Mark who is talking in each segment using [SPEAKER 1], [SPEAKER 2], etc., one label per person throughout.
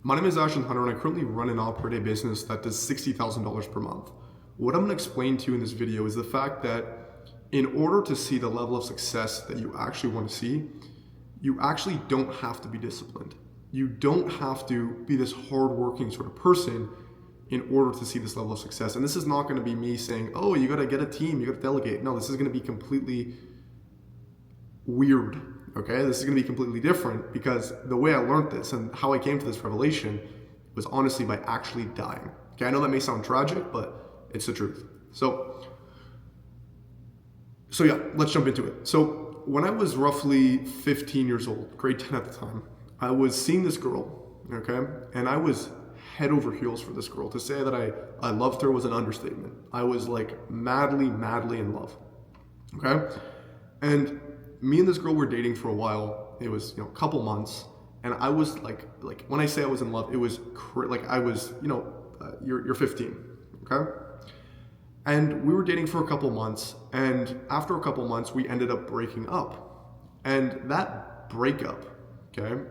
[SPEAKER 1] My name is Ashton Hunter, and I currently run an operating business that does $60,000 per month. What I'm going to explain to you in this video is the fact that in order to see the level of success that you actually want to see, you actually don't have to be disciplined. You don't have to be this hardworking sort of person in order to see this level of success. And this is not going to be me saying, oh, you got to get a team, you got to delegate. No, this is going to be completely weird. Okay, this is going to be completely different because the way I learned this and how I came to this revelation was honestly by actually dying. Okay, I know that may sound tragic, but it's the truth. So yeah, let's jump into it. So when I was roughly 15 years old, grade 10 at the time, I was seeing this girl, okay, and I was head over heels for this girl. To say that I loved her was an understatement. I was like madly in love, okay, and me and this girl were dating for a while. It was, a couple months, and I was like when I say I was in love, it was like I was, you're 15, okay? And we were dating for a couple months, and after a couple months, we ended up breaking up. And that breakup, okay,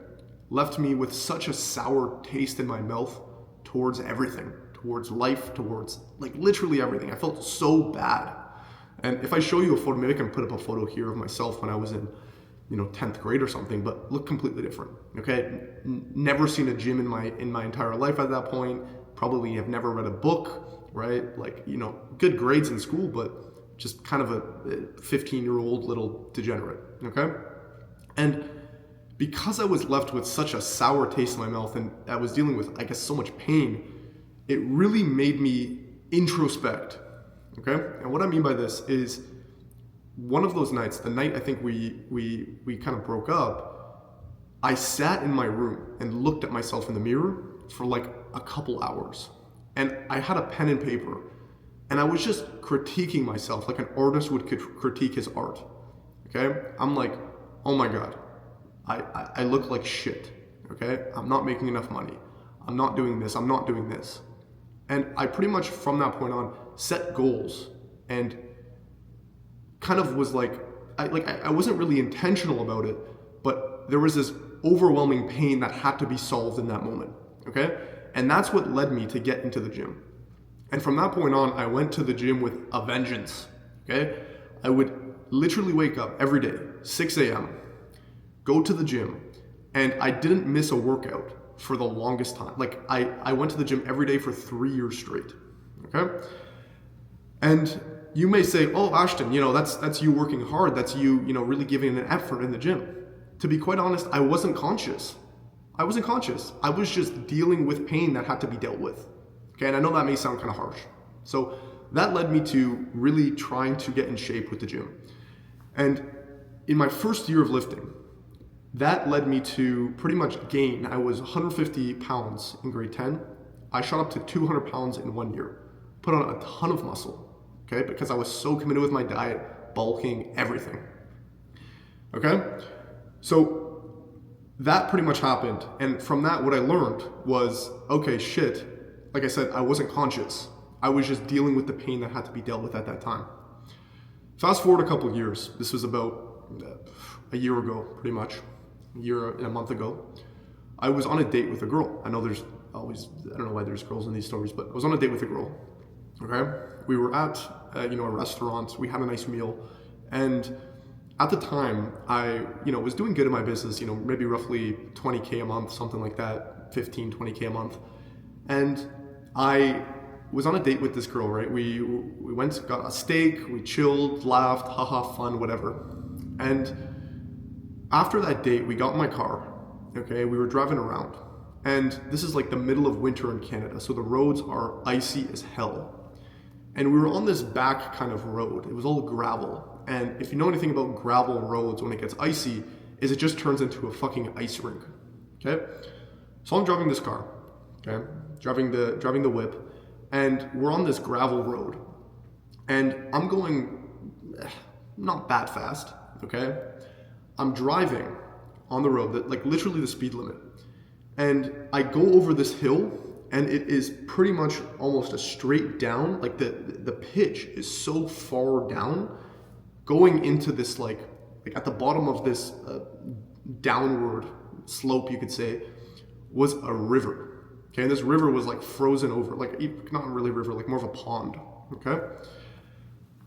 [SPEAKER 1] left me with such a sour taste in my mouth towards everything, towards life, towards like literally everything. I felt so bad. And if I show you a photo, maybe I can put up a photo here of myself when I was in, 10th grade or something, but look completely different, okay? Never seen a gym in my entire life at that point. Probably have never read a book, right? Like, good grades in school, but just kind of a 15-year-old little degenerate, okay? And because I was left with such a sour taste in my mouth and I was dealing with, I guess, so much pain, it really made me introspect. Okay, and what I mean by this is one of those nights, the night I think we kind of broke up, I sat in my room and looked at myself in the mirror for like a couple hours, and I had a pen and paper, and I was just critiquing myself like an artist would critique his art. Okay, I'm like, oh my god, I look like shit. Okay, I'm not making enough money. I'm not doing this. I'm not doing this. And I pretty much from that point on set goals and kind of was like I wasn't really intentional about it, but there was this overwhelming pain that had to be solved in that moment, okay? And that's what led me to get into the gym. And from that point on, I went to the gym with a vengeance, okay? I would literally wake up every day, 6 a.m., go to the gym, and I didn't miss a workout for the longest time. Like I went to the gym every day for 3 years straight, okay? And you may say, oh, Ashton, that's you working hard. That's you, really giving an effort in the gym. To be quite honest, I wasn't conscious. I was just dealing with pain that had to be dealt with, okay? And I know that may sound kind of harsh. So that led me to really trying to get in shape with the gym. And in my first year of lifting, that led me to pretty much gain. I was 150 pounds in grade 10. I shot up to 200 pounds in 1 year. Put on a ton of muscle, okay? Because I was so committed with my diet, bulking, everything, okay? So that pretty much happened. And from that, what I learned was, okay, shit. Like I said, I wasn't conscious. I was just dealing with the pain that had to be dealt with at that time. Fast forward a couple of years. This was about a year ago, pretty much. A month ago, I was on a date with a girl. I know there's always, I don't know why there's girls in these stories, but I was on a date with a girl, okay? We were at, a restaurant, we had a nice meal, and at the time, I, was doing good in my business, maybe roughly 20K a month, something like that, 20K a month, and I was on a date with this girl, right? We went, got a steak, we chilled, laughed, haha, fun, whatever, and after that date, we got in my car, okay? We were driving around, and this is like the middle of winter in Canada, so the roads are icy as hell. And we were on this back kind of road. It was all gravel, and if you know anything about gravel roads when it gets icy, is it just turns into a fucking ice rink, okay? So I'm driving this car, okay? Driving the whip, and we're on this gravel road, and I'm going not that fast, okay? I'm driving on the road, like literally the speed limit. And I go over this hill, and it is pretty much almost a straight down. Like the pitch is so far down, going into this like at the bottom of this downward slope, you could say, was a river. Okay, and this river was like frozen over, like not really a river, like more of a pond. Okay,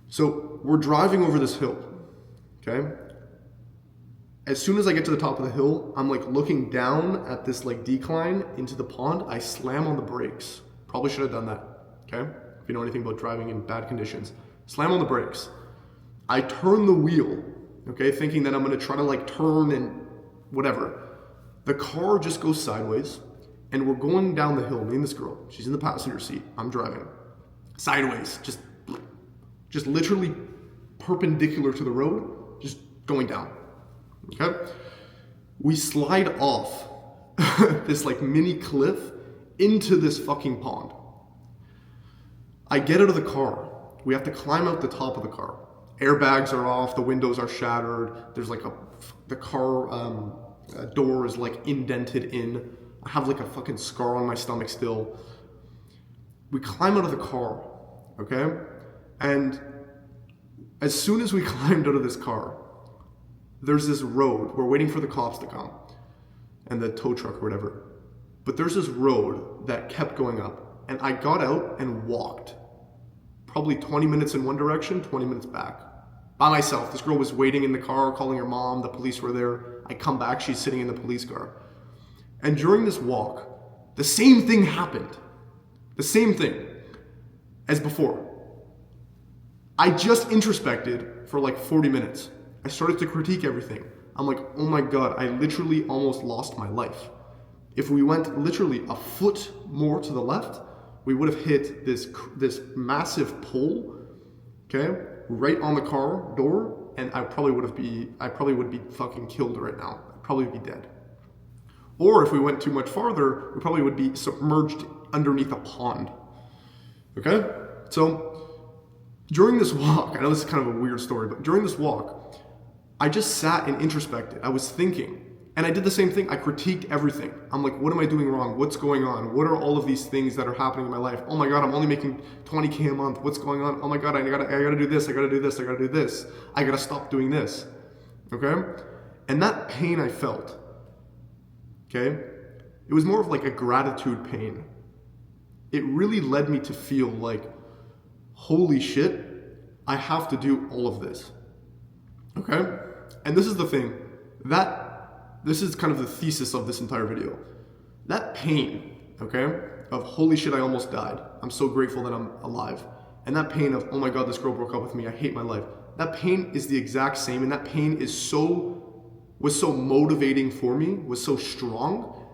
[SPEAKER 1] so we're driving over this hill. Okay, as soon as I get to the top of the hill, I'm like looking down at this like decline into the pond. I slam on the brakes. Probably should have done that. Okay, if you know anything about driving in bad conditions, slam on the brakes. I turn the wheel. Okay, thinking that I'm gonna try to like turn and whatever. The car just goes sideways. And we're going down the hill, me and this girl. She's in the passenger seat. I'm driving. Sideways, just literally perpendicular to the road, just going down. Okay? We slide off this like mini cliff into this fucking pond. I get out of the car. We have to climb out the top of the car. Airbags are off, the windows are shattered. There's like the car door is like indented in. I have like a fucking scar on my stomach still. We climb out of the car, okay? And as soon as we climbed out of this car, there's this road. We're waiting for the cops to come and the tow truck or whatever. But there's this road that kept going up. And I got out and walked. Probably 20 minutes in one direction, 20 minutes back. By myself. This girl was waiting in the car, calling her mom. The police were there. I come back, she's sitting in the police car. And during this walk, the same thing happened. The same thing as before. I just introspected for like 40 minutes. I started to critique everything. I'm like, oh my God, I literally almost lost my life. If we went literally a foot more to the left, we would have hit this massive pole, okay, right on the car door, and I probably would be fucking killed right now. I'd probably be dead. Or if we went too much farther, we probably would be submerged underneath a pond. Okay? So during this walk, I know this is kind of a weird story, but during this walk, I just sat and introspected. I was thinking, and I did the same thing. I critiqued everything. I'm like, what am I doing wrong? What's going on? What are all of these things that are happening in my life? Oh my God, I'm only making 20K a month. What's going on? Oh my God, I gotta do this. I gotta do this. I gotta do this. I gotta stop doing this. Okay? And that pain I felt, okay, it was more of like a gratitude pain. It really led me to feel like, holy shit, I have to do all of this. Okay? And this is the thing, this is kind of the thesis of this entire video. That pain, okay, of holy shit, I almost died. I'm so grateful that I'm alive. And that pain of, oh my God, this girl broke up with me. I hate my life. That pain is the exact same, and that pain was so motivating for me, was so strong,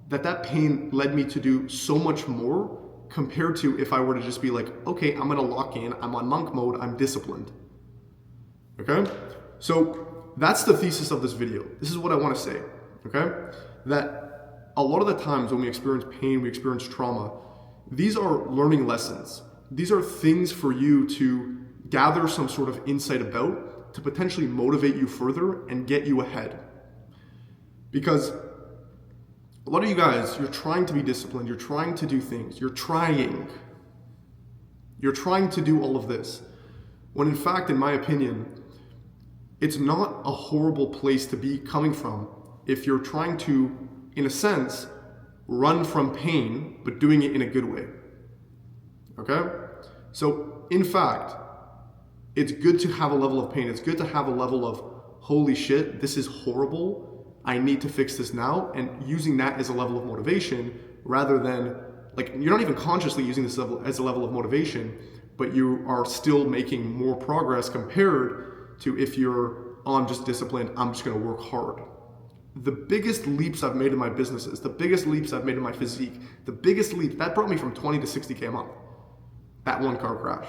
[SPEAKER 1] that pain led me to do so much more compared to if I were to just be like, okay, I'm gonna lock in, I'm on monk mode, I'm disciplined. Okay? So that's the thesis of this video. This is what I want to say, okay? That a lot of the times when we experience pain, we experience trauma, these are learning lessons. These are things for you to gather some sort of insight about to potentially motivate you further and get you ahead. Because a lot of you guys, you're trying to be disciplined, you're trying to do things, you're trying to do all of this. When in fact, in my opinion, it's not a horrible place to be coming from if you're trying to, in a sense, run from pain, but doing it in a good way. Okay? So, in fact, it's good to have a level of pain. It's good to have a level of, holy shit, this is horrible. I need to fix this now. And using that as a level of motivation rather than, like, you're not even consciously using this level as a level of motivation, but you are still making more progress compared to if you're, oh, I'm just disciplined, I'm just gonna work hard. The biggest leaps I've made in my businesses, the biggest leaps I've made in my physique, the biggest leap, that brought me from 20 to 60K a month. That one car crash.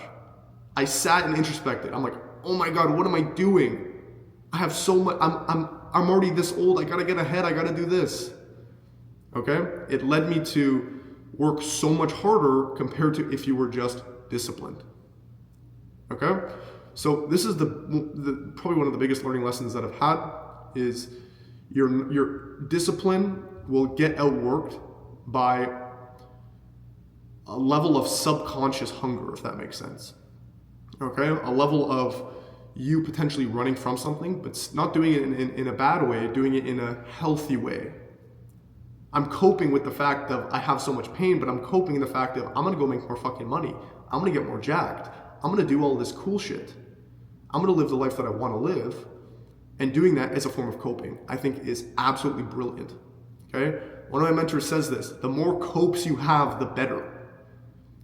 [SPEAKER 1] I sat and introspected. I'm like, oh my God, what am I doing? I have so much, I'm already this old, I gotta get ahead, I gotta do this. Okay? It led me to work so much harder compared to if you were just disciplined. Okay? So this is the probably one of the biggest learning lessons that I've had is your discipline will get outworked by a level of subconscious hunger, if that makes sense. Okay? A level of you potentially running from something, but not doing it in a bad way, doing it in a healthy way. I'm coping with the fact of I have so much pain, but I'm coping in the fact of I'm gonna go make more fucking money. I'm gonna get more jacked. I'm gonna do all this cool shit. I'm gonna live the life that I wanna live. And doing that as a form of coping, I think is absolutely brilliant. Okay? One of my mentors says this, the more copes you have, the better.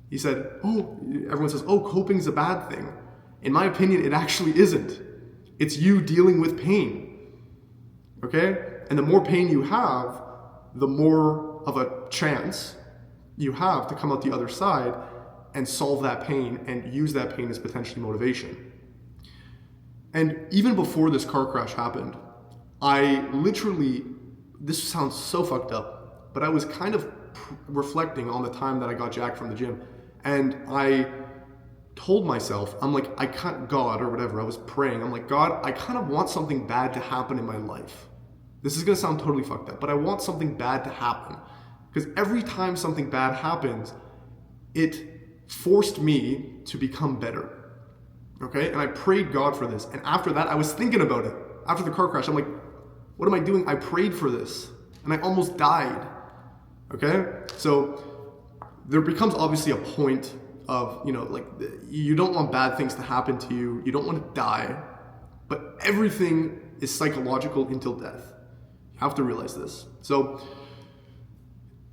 [SPEAKER 1] He said, everyone says, coping's a bad thing. In my opinion, it actually isn't. It's you dealing with pain. Okay? And the more pain you have, the more of a chance you have to come out the other side and solve that pain and use that pain as potentially motivation. And even before this car crash happened, I literally, this sounds so fucked up, but I was kind of reflecting on the time that I got jacked from the gym. And I told myself, I'm like, I can't, God or whatever, I was praying. I'm like, God, I kind of want something bad to happen in my life. This is gonna sound totally fucked up, but I want something bad to happen. Because every time something bad happens, it forced me to become better. Okay? And I prayed God for this. And after that, I was thinking about it. After the car crash, I'm like, what am I doing? I prayed for this. And I almost died. Okay? So there becomes obviously a point of, you don't want bad things to happen to you. You don't want to die. But everything is psychological until death. You have to realize this. So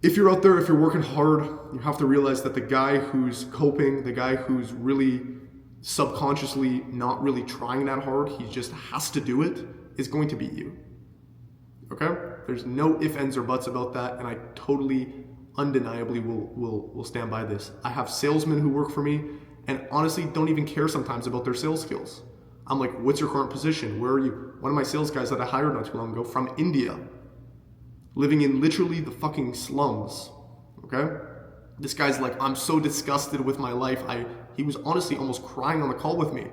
[SPEAKER 1] if you're out there, if you're working hard, you have to realize that the guy who's coping, the guy who's really subconsciously not really trying that hard, he just has to do it, is going to beat you. Okay? There's no ifs, ands, or buts about that, and I totally, undeniably will stand by this. I have salesmen who work for me and honestly don't even care sometimes about their sales skills. I'm like, what's your current position? Where are you? One of my sales guys that I hired not too long ago from India, living in literally the fucking slums. Okay? This guy's like, I'm so disgusted with my life. He was honestly almost crying on the call with me.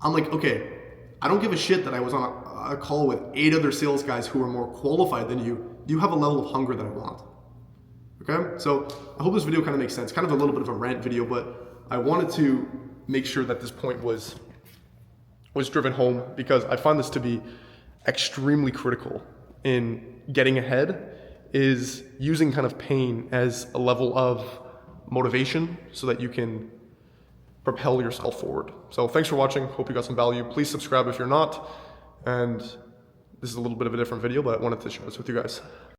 [SPEAKER 1] I'm like, okay, I don't give a shit that I was on a call with 8 other sales guys who are more qualified than you. You have a level of hunger that I want. Okay? So I hope this video kind of makes sense. Kind of a little bit of a rant video, but I wanted to make sure that this point was driven home because I find this to be extremely critical in getting ahead, is using kind of pain as a level of motivation so that you can propel yourself forward. So thanks for watching. Hope you got some value. Please subscribe if you're not. And this is a little bit of a different video, but I wanted to share this with you guys.